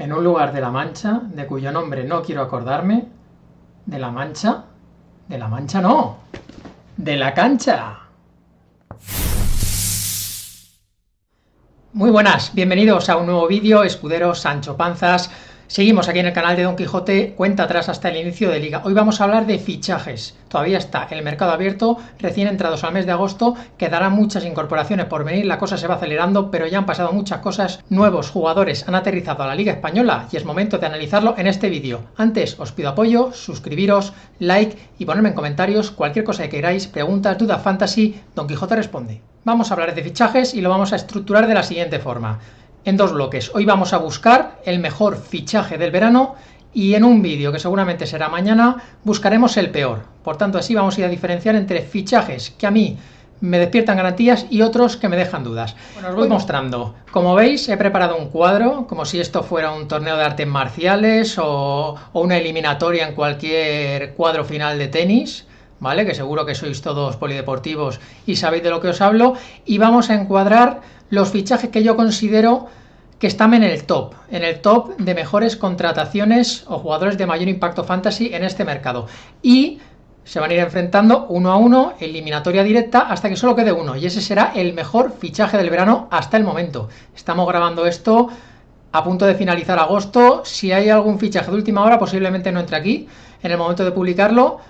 en un lugar de La Mancha, de cuyo nombre no quiero acordarme, de La Mancha, no, de la cancha. Muy buenas, bienvenidos a un nuevo vídeo, escuderos Sancho Panzas. Seguimos aquí en el canal de Don Quijote, cuenta atrás hasta el inicio de liga. Hoy vamos a hablar de fichajes. Todavía está el mercado abierto, recién entrados al mes de agosto, quedarán muchas incorporaciones por venir, la cosa se va acelerando, pero ya han pasado muchas cosas. Nuevos jugadores han aterrizado a la Liga Española y es momento de analizarlo en este vídeo. Antes os pido apoyo, suscribiros, like y ponerme en comentarios cualquier cosa que queráis, preguntas, dudas, fantasy, Don Quijote responde. Vamos a hablar de fichajes y lo vamos a estructurar de la siguiente forma. En dos bloques. Hoy vamos a buscar el mejor fichaje del verano y en un vídeo que seguramente será mañana buscaremos el peor. Por tanto, así vamos a ir a diferenciar entre fichajes que a mí me despiertan garantías y otros que me dejan dudas. Bueno, os voy mostrando. Como veis, he preparado un cuadro como si esto fuera un torneo de artes marciales o una eliminatoria en cualquier cuadro final de tenis, ¿vale? Que seguro que sois todos polideportivos y sabéis de lo que os hablo. Y vamos a encuadrar los fichajes que yo considero que están en el top de mejores contrataciones o jugadores de mayor impacto fantasy en este mercado. Y se van a ir enfrentando uno a uno, eliminatoria directa, hasta que solo quede uno. Y ese será el mejor fichaje del verano hasta el momento. Estamos grabando esto a punto de finalizar agosto. Si hay algún fichaje de última hora, posiblemente no entre aquí en el momento de publicarlo.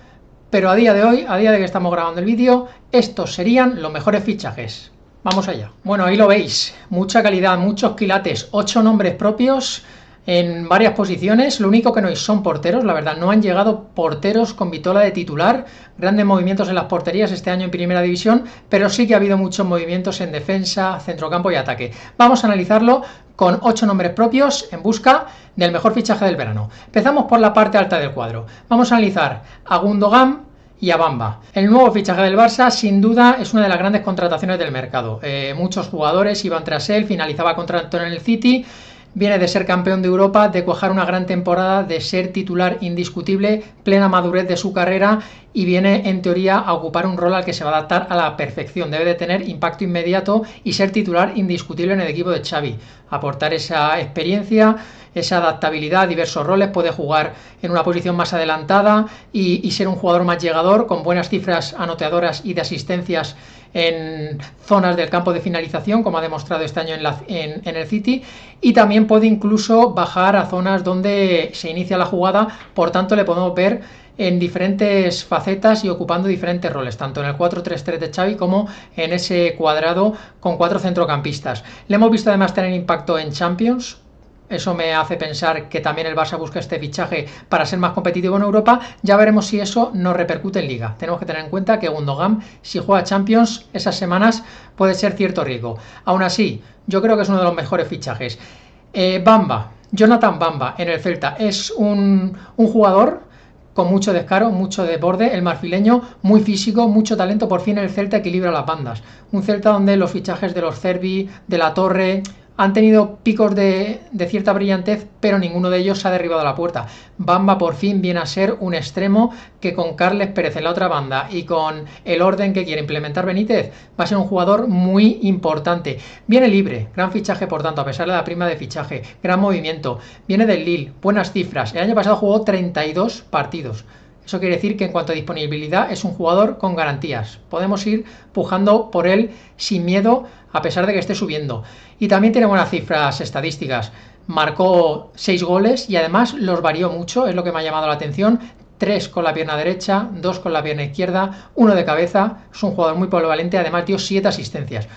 Pero a día de hoy, a día de que estamos grabando el vídeo, estos serían los mejores fichajes. Vamos allá. Bueno, ahí lo veis, mucha calidad, muchos quilates, 8 nombres propios en varias posiciones. Lo único que no hay son porteros, la verdad, no han llegado porteros con Vitola de titular, grandes movimientos en las porterías este año en primera división, pero sí que ha habido muchos movimientos en defensa, centrocampo y ataque. Vamos a analizarlo con 8 nombres propios en busca del mejor fichaje del verano. Empezamos por la parte alta del cuadro. Vamos a analizar a Gundogan y a Bamba. El nuevo fichaje del Barça sin duda es una de las grandes contrataciones del mercado. Muchos jugadores iban tras él, finalizaba contrato en el City, viene de ser campeón de Europa, de cuajar una gran temporada, de ser titular indiscutible, plena madurez de su carrera y viene en teoría a ocupar un rol al que se va a adaptar a la perfección. Debe de tener impacto inmediato y ser titular indiscutible en el equipo de Xavi, aportar esa experiencia, esa adaptabilidad a diversos roles, puede jugar en una posición más adelantada y ser un jugador más llegador, con buenas cifras anotadoras y de asistencias en zonas del campo de finalización, como ha demostrado este año en el City, y también puede incluso bajar a zonas donde se inicia la jugada, por tanto le podemos ver en diferentes facetas y ocupando diferentes roles, tanto en el 4-3-3 de Xavi como en ese cuadrado con 4 centrocampistas. Le hemos visto además tener impacto en Champions. Eso me hace pensar que también el Barça busca este fichaje para ser más competitivo en Europa. Ya veremos si eso nos repercute en Liga. Tenemos que tener en cuenta que Gundogan, si juega Champions, esas semanas puede ser cierto riesgo. Aún así, yo creo que es uno de los mejores fichajes. Bamba, Jonathan Bamba en el Celta, es un jugador con mucho descaro, mucho desborde, el marfileño, muy físico, mucho talento. Por fin el Celta equilibra las bandas. Un Celta donde los fichajes de los Cervi, de la Torre, han tenido picos de cierta brillantez, pero ninguno de ellos se ha derribado a la puerta. Bamba por fin viene a ser un extremo que con Carles Pérez en la otra banda y con el orden que quiere implementar Benítez, va a ser un jugador muy importante. Viene libre, gran fichaje por tanto, a pesar de la prima de fichaje, gran movimiento. Viene del Lille, buenas cifras. El año pasado jugó 32 partidos. Eso quiere decir que en cuanto a disponibilidad es un jugador con garantías. Podemos ir pujando por él sin miedo a pesar de que esté subiendo. Y también tiene buenas cifras estadísticas. Marcó 6 goles y además los varió mucho, es lo que me ha llamado la atención. 3 con la pierna derecha, 2 con la pierna izquierda, 1 de cabeza. Es un jugador muy polivalente, además dio 7 asistencias.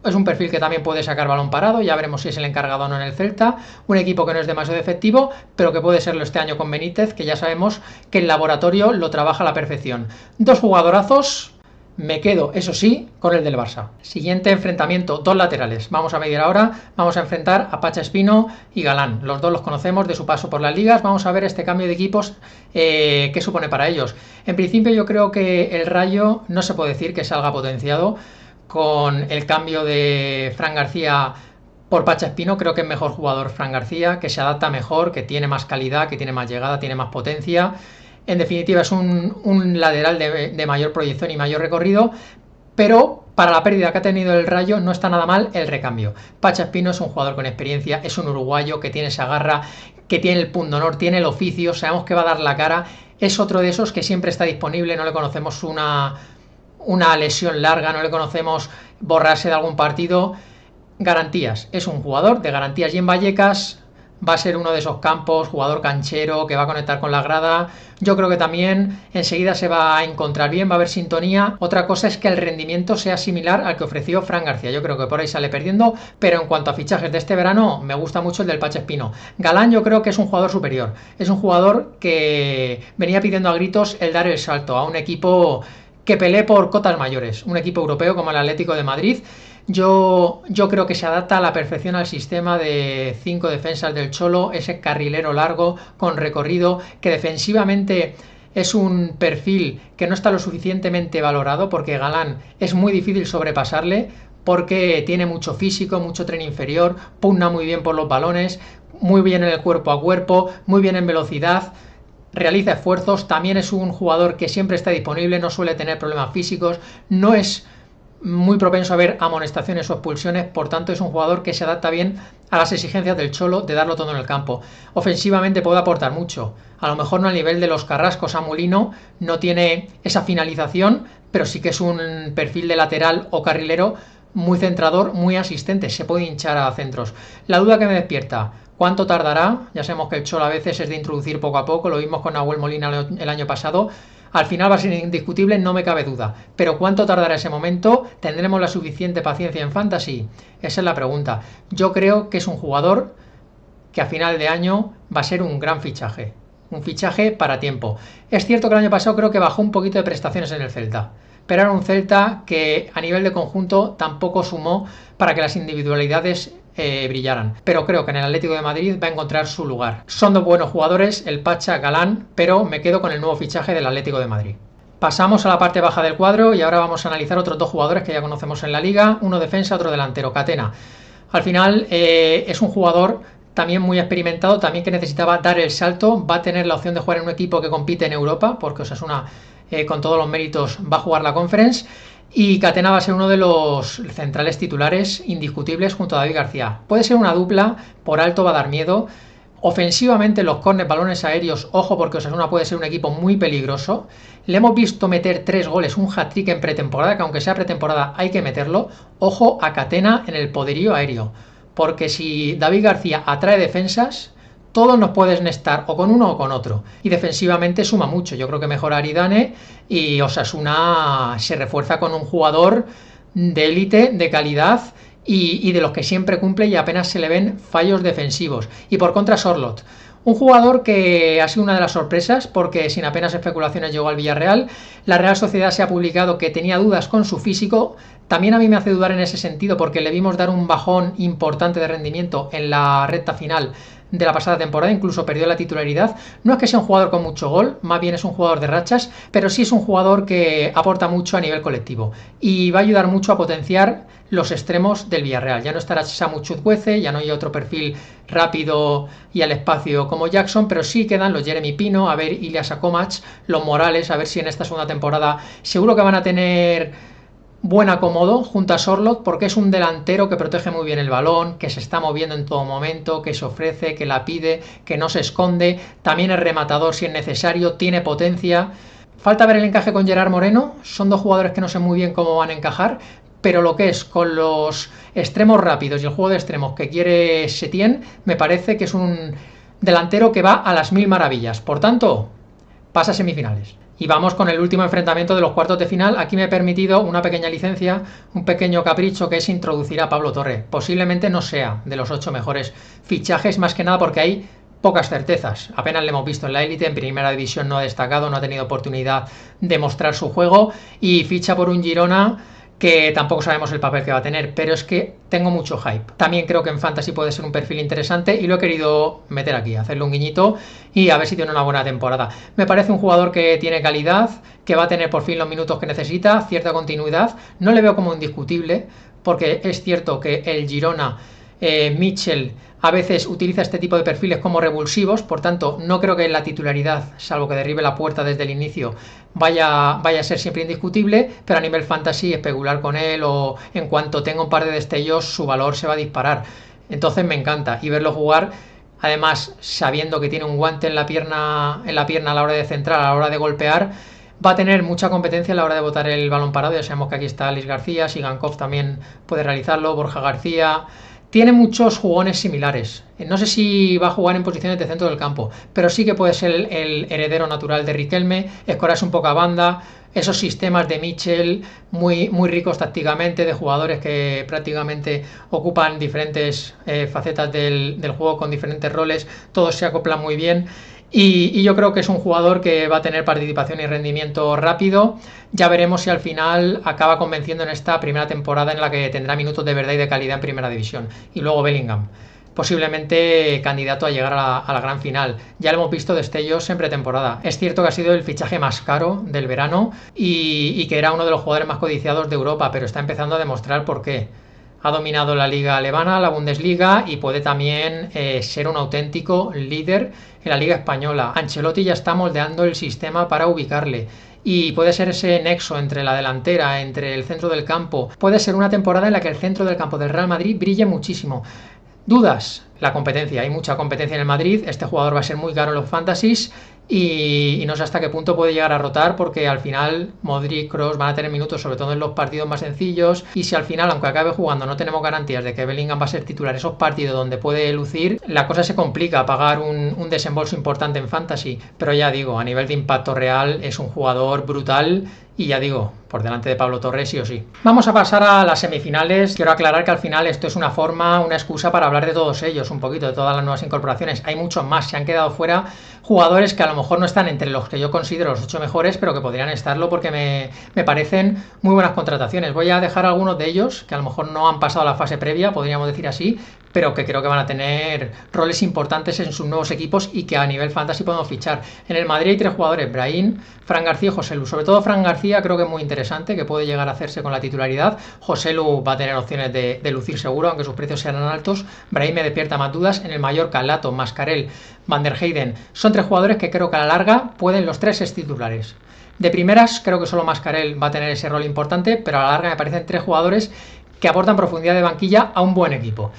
Es un perfil que también puede sacar balón parado, ya veremos si es el encargado o no en el Celta. Un equipo que no es demasiado efectivo, pero que puede serlo este año con Benítez, que ya sabemos que el laboratorio lo trabaja a la perfección. 2 jugadorazos. Me quedo, eso sí, con el del Barça. Siguiente enfrentamiento, 2 laterales. Vamos a medir ahora, vamos a enfrentar a Pacha Espino y Galán. Los dos los conocemos de su paso por las ligas. Vamos a ver este cambio de equipos, qué supone para ellos. En principio yo creo que el Rayo no se puede decir que salga potenciado con el cambio de Fran García por Pacha Espino. Creo que es mejor jugador Fran García, que se adapta mejor, que tiene más calidad, que tiene más llegada, tiene más potencia. En definitiva es un lateral de mayor proyección y mayor recorrido, pero Para la pérdida que ha tenido el Rayo no está nada mal el recambio. Pacha Espino es un jugador con experiencia, es un uruguayo que tiene esa garra, que tiene el punto honor, tiene el oficio, sabemos que va a dar la cara, es otro de esos que siempre está disponible, no le conocemos una lesión larga, no le conocemos borrarse de algún partido. Garantías, es un jugador de garantías, y en Vallecas va a ser uno de esos campos, jugador canchero que va a conectar con la grada. Yo creo que también enseguida se va a encontrar bien, va a haber sintonía. Otra cosa es que el rendimiento sea similar al que ofreció Fran García. Yo creo que por ahí sale perdiendo, pero en cuanto a fichajes de este verano, me gusta mucho el del Pacha Espino. Galán yo creo que es un jugador superior, es un jugador que venía pidiendo a gritos el dar el salto a un equipo que pelee por cotas mayores, un equipo europeo como el Atlético de Madrid. Yo creo que se adapta a la perfección al sistema de 5 defensas del Cholo, ese carrilero largo con recorrido, que defensivamente es un perfil que no está lo suficientemente valorado, porque Galán es muy difícil sobrepasarle, porque tiene mucho físico, mucho tren inferior, pugna muy bien por los balones, muy bien en el cuerpo a cuerpo, muy bien en velocidad, realiza esfuerzos, también es un jugador que siempre está disponible, no suele tener problemas físicos, no es muy propenso a ver amonestaciones o expulsiones, por tanto es un jugador que se adapta bien a las exigencias del Cholo de darlo todo en el campo. Ofensivamente puede aportar mucho, a lo mejor no al nivel de los Carrascos. Molino no tiene esa finalización, pero sí que es un perfil de lateral o carrilero muy centrador, muy asistente, se puede hinchar a centros. La duda que me despierta: ¿cuánto tardará? Ya sabemos que el Cholo a veces es de introducir poco a poco, lo vimos con Nahuel Molina el año pasado. Al final va a ser indiscutible, no me cabe duda. Pero ¿cuánto tardará ese momento? ¿Tendremos la suficiente paciencia en Fantasy? Esa es la pregunta. Yo creo que es un jugador que a final de año va a ser un gran fichaje. Un fichaje para tiempo. Es cierto que el año pasado creo que bajó un poquito de prestaciones en el Celta, pero era un Celta que a nivel de conjunto tampoco sumó para que las individualidades brillaran. Pero creo que en el Atlético de Madrid va a encontrar su lugar. Son dos buenos jugadores, el Pacha, Galán, pero me quedo con el nuevo fichaje del Atlético de Madrid. Pasamos a la parte baja del cuadro y ahora vamos a analizar otros dos jugadores que ya conocemos en la liga, uno defensa, otro delantero, Catena. Al final es un jugador también muy experimentado, también que necesitaba dar el salto, va a tener la opción de jugar en un equipo que compite en Europa, porque Osasuna con todos los méritos va a jugar la Conference, y Catena va a ser uno de los centrales titulares indiscutibles junto a David García. Puede ser una dupla, por alto va a dar miedo. Ofensivamente los córneres, balones aéreos, ojo, porque Osasuna puede ser un equipo muy peligroso. Le hemos visto meter 3 goles, un hat-trick en pretemporada, que aunque sea pretemporada hay que meterlo. Ojo a Catena en el poderío aéreo, porque si David García atrae defensas, todos nos puedes nestar o con uno o con otro. Y defensivamente suma mucho. Yo creo que mejora Aridane y Osasuna se refuerza con un jugador de élite, de calidad y de los que siempre cumple y apenas se le ven fallos defensivos. Y por contra Sorloth, un jugador que ha sido una de las sorpresas porque sin apenas especulaciones llegó al Villarreal. La Real Sociedad se ha publicado que tenía dudas con su físico. También a mí me hace dudar en ese sentido porque le vimos dar un bajón importante de rendimiento en la recta final de la pasada temporada, incluso perdió la titularidad. No es que sea un jugador con mucho gol, más bien es un jugador de rachas, pero sí es un jugador que aporta mucho a nivel colectivo y va a ayudar mucho a potenciar los extremos del Villarreal. Ya no estará Samu Chukwueze, ya no hay otro perfil rápido y al espacio como Jackson, pero sí quedan los Jeremy Pino, a ver Ilias Akomach, los Morales, a ver si en esta segunda temporada seguro que van a tener buen acomodo junto a Sorloth, porque es un delantero que protege muy bien el balón, que se está moviendo en todo momento, que se ofrece, que la pide, que no se esconde, también es rematador si es necesario, tiene potencia. Falta ver el encaje con Gerard Moreno, son dos jugadores que no sé muy bien cómo van a encajar, pero lo que es con los extremos rápidos y el juego de extremos que quiere Setién, me parece que es un delantero que va a las mil maravillas. Por tanto, pasa a semifinales. Y vamos con el último enfrentamiento de los cuartos de final. Aquí me he permitido una pequeña licencia, un pequeño capricho, que es introducir a Pablo Torre. Posiblemente no sea de los 8 mejores fichajes, más que nada porque hay pocas certezas. Apenas le hemos visto en la élite, en primera división no ha destacado, no ha tenido oportunidad de mostrar su juego y ficha por un Girona que tampoco sabemos el papel que va a tener, pero es que tengo mucho hype. También creo que en Fantasy puede ser un perfil interesante y lo he querido meter aquí, hacerle un guiñito y a ver si tiene una buena temporada. Me parece un jugador que tiene calidad, que va a tener por fin los minutos que necesita, cierta continuidad. No le veo como indiscutible, porque es cierto que el Girona Mitchell a veces utiliza este tipo de perfiles como revulsivos, por tanto no creo que la titularidad, salvo que derribe la puerta desde el inicio, vaya a ser siempre indiscutible, pero a nivel fantasy especular con él o en cuanto tenga un par de destellos su valor se va a disparar. Entonces me encanta y verlo jugar, además sabiendo que tiene un guante en la pierna a la hora de centrar, a la hora de golpear, va a tener mucha competencia a la hora de botar el balón parado. Ya sabemos que aquí está Alex García, Sigankov también puede realizarlo, Borja García. Tiene muchos jugones similares. No sé si va a jugar en posiciones de centro del campo, pero sí que puede ser el heredero natural de Riquelme, escorarse un poco a banda. Esos sistemas de Mitchell muy ricos tácticamente, de jugadores que prácticamente ocupan diferentes facetas del juego con diferentes roles, todos se acoplan muy bien. Y yo creo que es un jugador que va a tener participación y rendimiento rápido. Ya veremos si al final acaba convenciendo en esta primera temporada en la que tendrá minutos de verdad y de calidad en primera división. Y luego Bellingham, posiblemente candidato a llegar a la gran final. Ya lo hemos visto destellos en pretemporada. Es cierto que ha sido el fichaje más caro del verano y que era uno de los jugadores más codiciados de Europa, pero está empezando a demostrar por qué. Ha dominado la liga alemana, la Bundesliga, y puede también ser un auténtico líder en la liga española. Ancelotti ya está moldeando el sistema para ubicarle y puede ser ese nexo entre la delantera, entre el centro del campo. Puede ser una temporada en la que el centro del campo del Real Madrid brille muchísimo. ¿Dudas? La competencia, hay mucha competencia en el Madrid, este jugador va a ser muy caro en los fantasies y no sé hasta qué punto puede llegar a rotar, porque al final Modric, Kroos van a tener minutos, sobre todo en los partidos más sencillos, y si al final, aunque acabe jugando, no tenemos garantías de que Bellingham va a ser titular esos partidos donde puede lucir, la cosa se complica, pagar un desembolso importante en fantasy, pero ya digo, a nivel de impacto real es un jugador brutal. Y ya digo, por delante de Pablo Torres sí o sí. Vamos a pasar a las semifinales. Quiero aclarar que al final esto es una excusa para hablar de todos ellos, un poquito de todas las nuevas incorporaciones. Hay muchos más, se han quedado fuera jugadores que a lo mejor no están entre los que yo considero los 8 mejores, pero que podrían estarlo porque me parecen muy buenas contrataciones. Voy a dejar algunos de ellos que a lo mejor no han pasado la fase previa, podríamos decir así, pero que creo que van a tener roles importantes en sus nuevos equipos y que a nivel fantasy podemos fichar. En el Madrid hay 3 jugadores, Brahim, Fran García y Joselu. Sobre todo Fran García creo que es muy interesante, que puede llegar a hacerse con la titularidad. Joselu va a tener opciones de lucir seguro, aunque sus precios sean altos. Brahim me despierta más dudas. En el Mallorca, Lato, Mascarell, Van der Heyden. Son 3 jugadores que creo que a la larga pueden los 3 ser titulares. De primeras creo que solo Mascarell va a tener ese rol importante, pero a la larga me parecen 3 jugadores que aportan profundidad de banquilla a un buen equipo.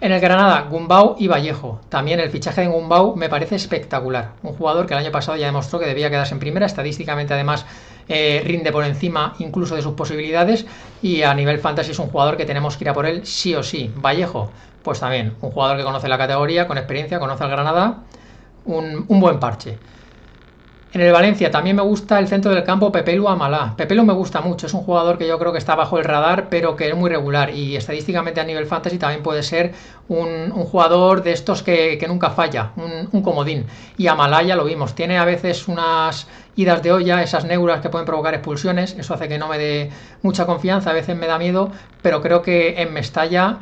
En el Granada, Gumbau y Vallejo. También el fichaje de Gumbau me parece espectacular. Un jugador que el año pasado ya demostró que debía quedarse en primera. Estadísticamente, además, rinde por encima incluso de sus posibilidades. Y a nivel fantasy es un jugador que tenemos que ir a por él sí o sí. Vallejo, pues también un jugador que conoce la categoría, con experiencia, conoce al Granada. Un buen parche. En el Valencia también me gusta el centro del campo Pepelu Amalá. Pepelu me gusta mucho, es un jugador que yo creo que está bajo el radar, pero que es muy regular y estadísticamente a nivel fantasy también puede ser un jugador de estos que nunca falla, un comodín. Y Amalá ya lo vimos, tiene a veces unas idas de olla, esas neuras que pueden provocar expulsiones, eso hace que no me dé mucha confianza, a veces me da miedo, pero creo que en Mestalla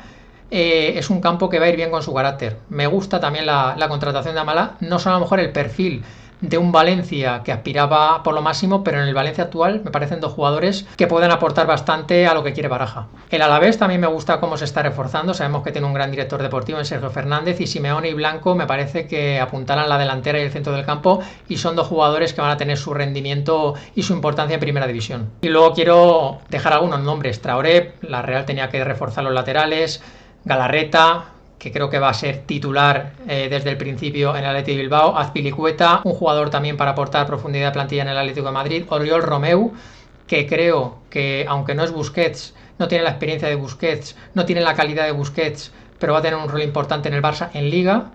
es un campo que va a ir bien con su carácter. Me gusta también la contratación de Amalá, no solo a lo mejor el perfil de un Valencia que aspiraba por lo máximo, pero en el Valencia actual me parecen 2 jugadores que pueden aportar bastante a lo que quiere Baraja. El Alavés también me gusta cómo se está reforzando, sabemos que tiene un gran director deportivo en Sergio Fernández, y Simeone y Blanco me parece que apuntaran la delantera y el centro del campo, y son 2 jugadores que van a tener su rendimiento y su importancia en primera división. Y luego quiero dejar algunos nombres: Traoré, la Real tenía que reforzar los laterales, Galarreta, que creo que va a ser titular desde el principio en el Athletic de Bilbao, Azpilicueta, un jugador también para aportar profundidad de plantilla en el Atlético de Madrid, Oriol Romeu, que creo que aunque no es Busquets, no tiene la experiencia de Busquets, no tiene la calidad de Busquets, pero va a tener un rol importante en el Barça en Liga.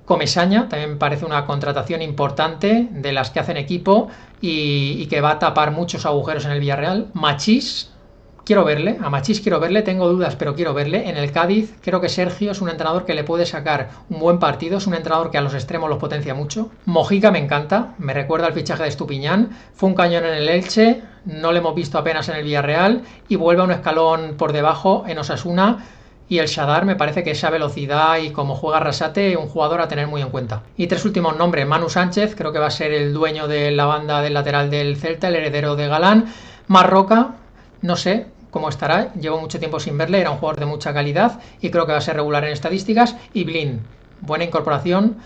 Comesaña también me parece una contratación importante de las que hacen equipo y que va a tapar muchos agujeros en el Villarreal. Machís, quiero verle, a Machís quiero verle, tengo dudas, pero quiero verle. En el Cádiz creo que Sergio es un entrenador que le puede sacar un buen partido, es un entrenador que a los extremos los potencia mucho. Mojica me encanta, me recuerda al fichaje de Estupiñán, fue un cañón en el Elche, no le hemos visto apenas en el Villarreal y vuelve a un escalón por debajo en Osasuna. Y el Shadar me parece que esa velocidad y como juega Arrasate, un jugador a tener muy en cuenta. Y 3 últimos nombres: Manu Sánchez, creo que va a ser el dueño de la banda del lateral del Celta, el heredero de Galán. Marroca, no sé, cómo estará. Llevo mucho tiempo sin verle, era un jugador de mucha calidad y creo que va a ser regular en estadísticas. Y Blin, buena incorporación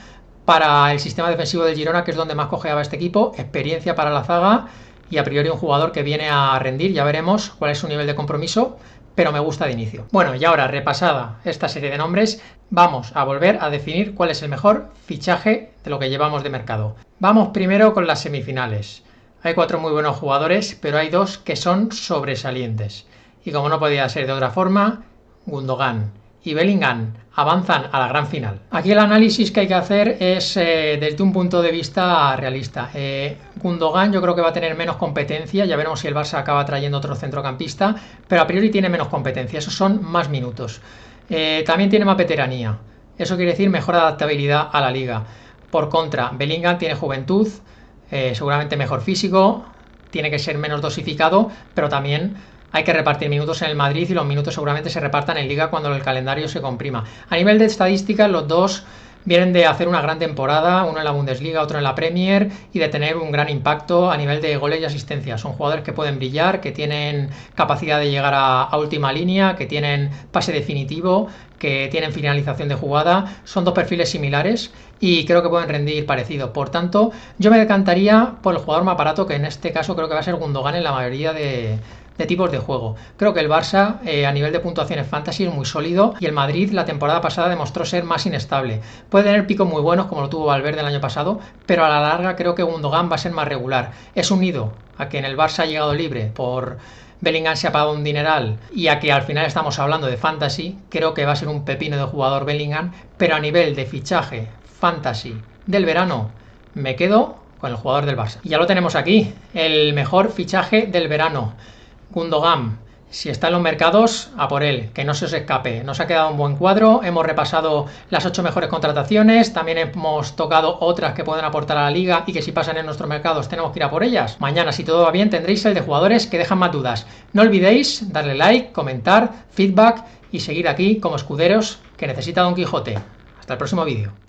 para el sistema defensivo del Girona, que es donde más cojeaba este equipo, experiencia para la zaga y a priori un jugador que viene a rendir. Ya veremos cuál es su nivel de compromiso, pero me gusta de inicio. Bueno, y ahora, repasada esta serie de nombres, vamos a volver a definir cuál es el mejor fichaje de lo que llevamos de mercado. Vamos primero con las semifinales. Hay 4 muy buenos jugadores, pero hay 2 que son sobresalientes. Y como no podía ser de otra forma, Gundogan y Bellingham avanzan a la gran final. Aquí el análisis que hay que hacer es desde un punto de vista realista. Gundogan yo creo que va a tener menos competencia, ya veremos si el Barça acaba trayendo otro centrocampista, pero a priori tiene menos competencia, esos son más minutos. También tiene más veteranía, eso quiere decir mejor adaptabilidad a la liga. Por contra, Bellingham tiene juventud, seguramente mejor físico, tiene que ser menos dosificado, pero también hay que repartir minutos en el Madrid y los minutos seguramente se repartan en Liga cuando el calendario se comprima. A nivel de estadísticas, los dos vienen de hacer una gran temporada, uno en la Bundesliga, otro en la Premier, y de tener un gran impacto a nivel de goles y asistencias. Son jugadores que pueden brillar, que tienen capacidad de llegar a última línea, que tienen pase definitivo, que tienen finalización de jugada. Son 2 perfiles similares y creo que pueden rendir parecido. Por tanto, yo me decantaría por el jugador más barato, que en este caso creo que va a ser Gundogan en la mayoría de tipos de juego. Creo que el Barça a nivel de puntuaciones fantasy es muy sólido y el Madrid la temporada pasada demostró ser más inestable. Puede tener picos muy buenos como lo tuvo Valverde el año pasado, pero a la larga creo que Gundogan va a ser más regular. Es unido a que en el Barça ha llegado libre por Bellingham, se ha pagado un dineral, y a que al final estamos hablando de fantasy, creo que va a ser un pepino de jugador Bellingham, pero a nivel de fichaje fantasy del verano me quedo con el jugador del Barça. Y ya lo tenemos aquí, el mejor fichaje del verano. Gundogan, si está en los mercados, a por él, que no se os escape. Nos ha quedado un buen cuadro, hemos repasado las 8 mejores contrataciones, también hemos tocado otras que pueden aportar a la liga y que si pasan en nuestros mercados tenemos que ir a por ellas. Mañana, si todo va bien, tendréis el de jugadores que dejan más dudas. No olvidéis darle like, comentar, feedback y seguir aquí como escuderos que necesita Don Quijote. Hasta el próximo vídeo.